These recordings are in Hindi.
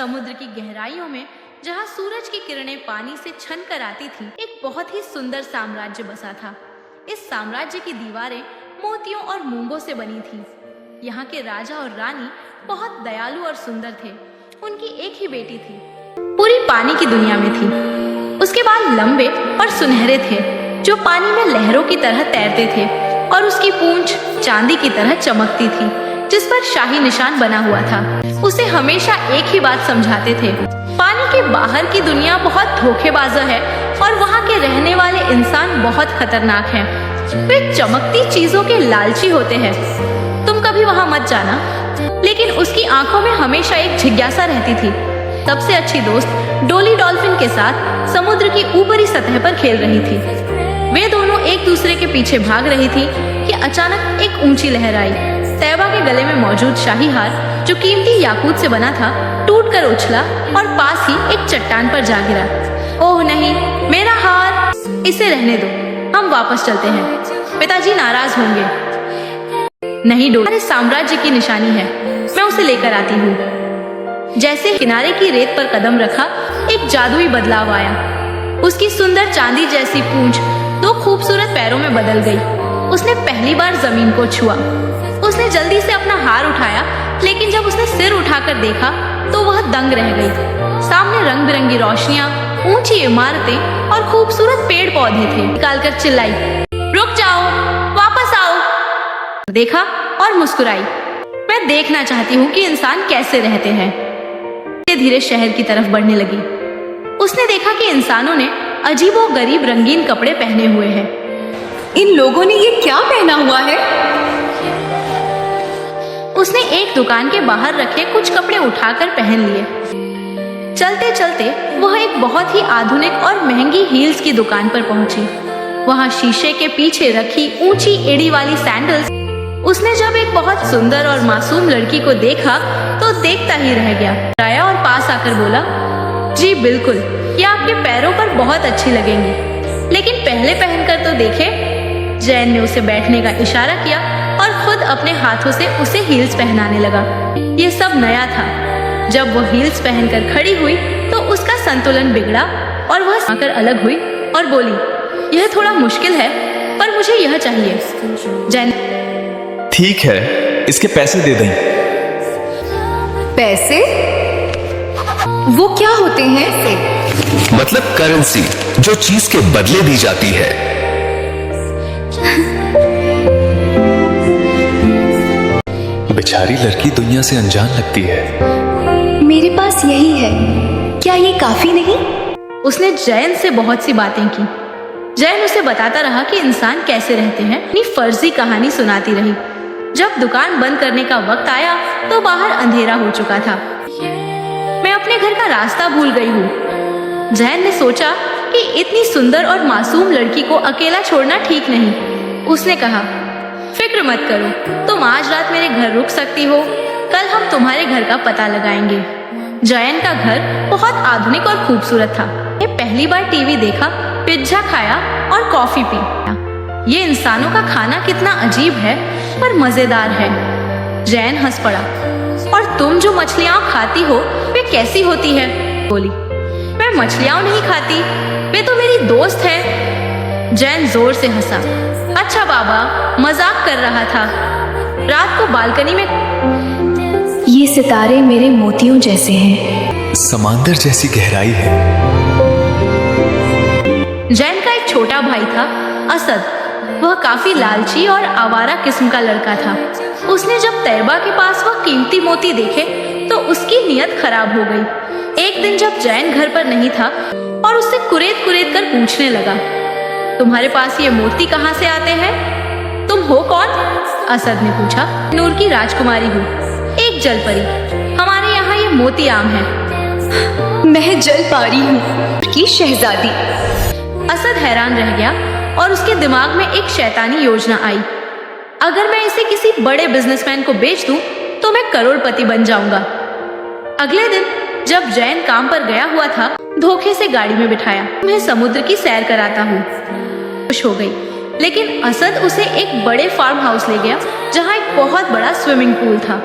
समुद्र की गहराइयों में जहाँ सूरज की किरणें पानी से छन कर आती थी, एक बहुत ही सुंदर साम्राज्य बसा था। इस साम्राज्य की दीवारें मोतियों और मूंगों से बनी थी। यहाँ के राजा और रानी बहुत दयालु और सुंदर थे। उनकी एक ही बेटी थी, पूरी पानी की दुनिया में थी। उसके बाल लंबे और सुनहरे थे जो पानी में लहरों की तरह तैरते थे, और उसकी पूंछ चांदी की तरह चमकती थी जिस पर शाही निशान बना हुआ था। उसे हमेशा एक ही बात समझाते थे, पानी के बाहर की दुनिया बहुत धोखेबाज है और वहाँ के रहने वाले इंसान बहुत खतरनाक हैं। वे चमकती चीजों के लालची होते हैं। तुम कभी वहाँ मत जाना। लेकिन उसकी आंखों में हमेशा एक जिज्ञासा रहती थी। सबसे अच्छी दोस्त डोली डॉल्फिन के साथ समुद्र की ऊपरी सतह पर खेल रही थी। वे दोनों एक दूसरे के पीछे भाग रही थी कि अचानक एक ऊंची लहर आई। तैयबा के गले में मौजूद शाही हार, जो कीमती याकूत से बना था, टूटकर उछला और पास ही एक चट्टान पर जा गिरा। ओह नहीं, मेरा हार! इसे रहने दो, हम वापस चलते हैं। पिताजी नाराज होंगे। नहीं डोली, हमारे साम्राज्य की निशानी है, मैं उसे लेकर आती हूँ। जैसे किनारे की रेत पर कदम रखा, एक जादुई बदलाव आया। उसकी सुंदर चांदी जैसी पूंछ दो खूबसूरत पैरों में बदल गई। उसने पहली बार जमीन को छुआ। उसने जल्दी से अपना हार उठाया, लेकिन जब उसने सिर उठाकर देखा तो वह दंग रह गई। सामने रंग बिरंगी रोशनियां, ऊंची इमारतें और खूबसूरत पेड़ पौधे थे। निकालकर चिल्लाई, रुक जाओ, वापस आओ। देखा और मुस्कुराई। मैं देखना चाहती हूँ कि इंसान कैसे रहते हैं। धीरे धीरे शहर की तरफ बढ़ने लगी। उसने देखा कि इंसानों ने अजीबोगरीब रंगीन कपड़े पहने हुए हैं। इन लोगों ने ये क्या पहना हुआ है? उसने एक दुकान के बाहर रखे कुछ कपड़े उठाकर पहन लिए। चलते चलते वह एक बहुत ही आधुनिक और महंगी हील्स की दुकान पर पहुंची। वहां शीशे के पीछे रखी ऊंची एड़ी वाली सैंडल्स। उसने जब एक बहुत सुंदर और मासूम लड़की को देखा तो देखता ही रह गया। आया और पास आकर बोला, जी बिल्कुल, ये आपके पैरों पर बहुत अच्छी लगेंगी, लेकिन पहले पहनकर तो देखे। जैन ने उसे बैठने का इशारा किया और खुद अपने हाथों से उसे हील्स पहनाने लगा। ये सब नया था। जब वो हील्स पहनकर खड़ी हुई तो उसका संतुलन बिगड़ा और वह आकर अलग हुई और बोली, यह थोड़ा मुश्किल है, पर मुझे यह चाहिए। जैन, ठीक है, इसके पैसे दे दें। पैसे? वो क्या होते हैं? मतलब करेंसी, जो चीज के बदले दी जाती है। बेचारी लड़की दुनिया से अनजान लगती है। मेरे पास यही है, क्या ये काफी नहीं? उसने जैन से बहुत सी बातें की। जैन उसे बताता रहा कि इंसान कैसे रहते हैं। अपनी फर्जी कहानी सुनाती रही। जब दुकान बंद करने का वक्त आया तो बाहर अंधेरा हो चुका था। मैं अपने घर का रास्ता भूल गई हूँ। जैन ने सोचा कि इतनी सुंदर और मासूम लड़की को अकेला छोड़ना ठीक नहीं। उसने कहा, फिक्र मत करो, तुम आज रात मेरे घर रुक सकती हो। कल हम तुम्हारे घर का पता लगाएंगे। जैन का घर बहुत आधुनिक और खूबसूरत था। ये पहली बार टीवी देखा, पिज्जा खाया और कॉफी पी। ये इंसानों का खाना कितना अजीब है, पर मजेदार है। जैन हंस पड़ा। और तुम जो मछलियां खाती हो वे कैसी होती है? बोली, मैं मछलियां नहीं खाती, वे तो मेरी दोस्त है। जैन जोर से हंसा। अच्छा बाबा, मजाक कर रहा था। रात को बालकनी में, ये सितारे मेरे मोतियों जैसे हैं। समंदर जैसी गहराई है। जैन का एक छोटा भाई था, असद। वह काफी लालची और आवारा किस्म का लड़का था। उसने जब तैयबा के पास वह कीमती मोती देखे तो उसकी नीयत खराब हो गई। एक दिन जब जैन घर पर नहीं था और उससे कुरेद कुरेद कर पूछने लगा, तुम्हारे पास ये मोती कहाँ से आते हैं? तुम हो कौन? असद ने पूछा। नूर की राजकुमारी हूँ, एक जलपरी। हमारे यहाँ ये मोती आम है। मैं जलपरी हूँ की शहजादी। असद हैरान रह गया और उसके दिमाग में एक शैतानी योजना आई। अगर मैं इसे किसी बड़े बिजनेसमैन को बेच दूं तो मैं करोड़पति बन जाऊंगा। अगले दिन जब जैन काम पर गया हुआ था, धोखे से गाड़ी में बिठाया। मैं समुद्र की सैर कराता हूँ। खुश हो गई, लेकिन असद उसे एक बड़े फार्म हाउस ले गया जहाँ एक बहुत बड़ा स्विमिंग पूल था।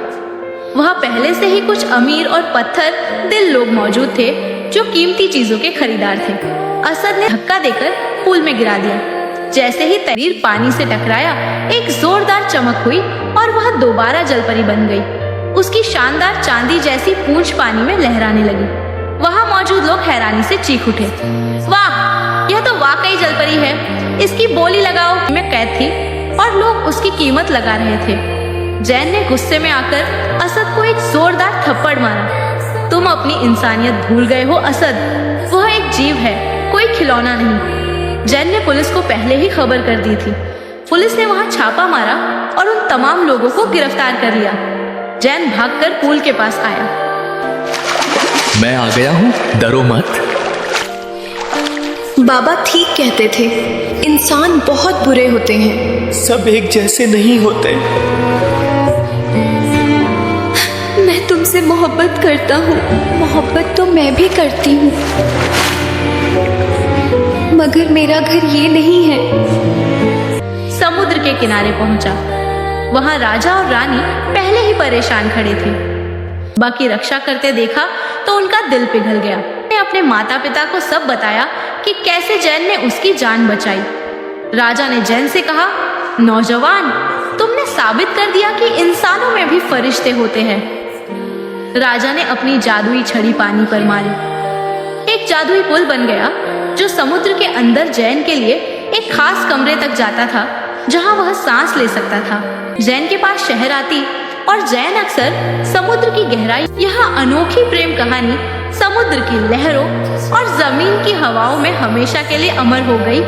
वहाँ पहले से ही कुछ अमीर और पत्थर दिल लोग मौजूद थे जो कीमती चीजों के खरीदार थे। असद ने धक्का देकर पूल में गिरा दिया। जैसे ही तहरीर पानी से टकराया, एक जोरदार चमक हुई और वह दोबारा जलपरी बन गई। उसकी शानदार चांदी जैसी पूंछ पानी में लहराने लगी। वहाँ मौजूद लोग हैरानी से चीख उठे, वाह, यह तो वाकई जलपरी है, इसकी बोली लगाओ। में कैद थी और लोग उसकी कीमत लगा रहे थे। जैन ने गुस्से में आकर असद को एक जोरदार थप्पड़ मारा। तुम अपनी इंसानियत भूल गए हो असद, वह एक जीव है, कोई खिलौना नहीं। जैन ने पुलिस को पहले ही खबर कर दी थी। पुलिस ने वहां छापा मारा और उन तमाम लोगों को गिरफ्तार कर लिया। जैन भागकर पूल के पास आया। मैं आ गया हूँ, डरो मत। बाबा ठीक कहते थे, इंसान बहुत बुरे होते हैं। सब एक जैसे नहीं होते। मैं तुमसे मोहब्बत करता हूँ, मोहब्बत तो मैं भी करती हूँ, मगर मेरा घर ये नहीं है। समुद्र के किनारे पहुंचा। वहां राजा और रानी पहले ही परेशान खड़े थे। बाकी रक्षा करते देखा तो उनका दिल पिघल गया। ने अपने माता पिता को सब बताया कि कैसे जैन ने उसकी जान बचाई। राजा ने जैन से कहा, नौजवान, तुमने साबित कर दिया कि इंसानों में भी फरिश्ते होते हैं। राजा ने अपनी जादुई छड़ी पानी पर मारी। एक जादुई पुल बन गया जो समुद्र के अंदर जैन के लिए एक खास कमरे तक जाता था, जहां वह सांस ले सकता था। जैन के पास शहर आती और जैन अक्सर समुद्र की गहराई। यहाँ अनोखी प्रेम कहानी समुद्र की लहरों और जमीन की हवाओं में हमेशा के लिए अमर हो गई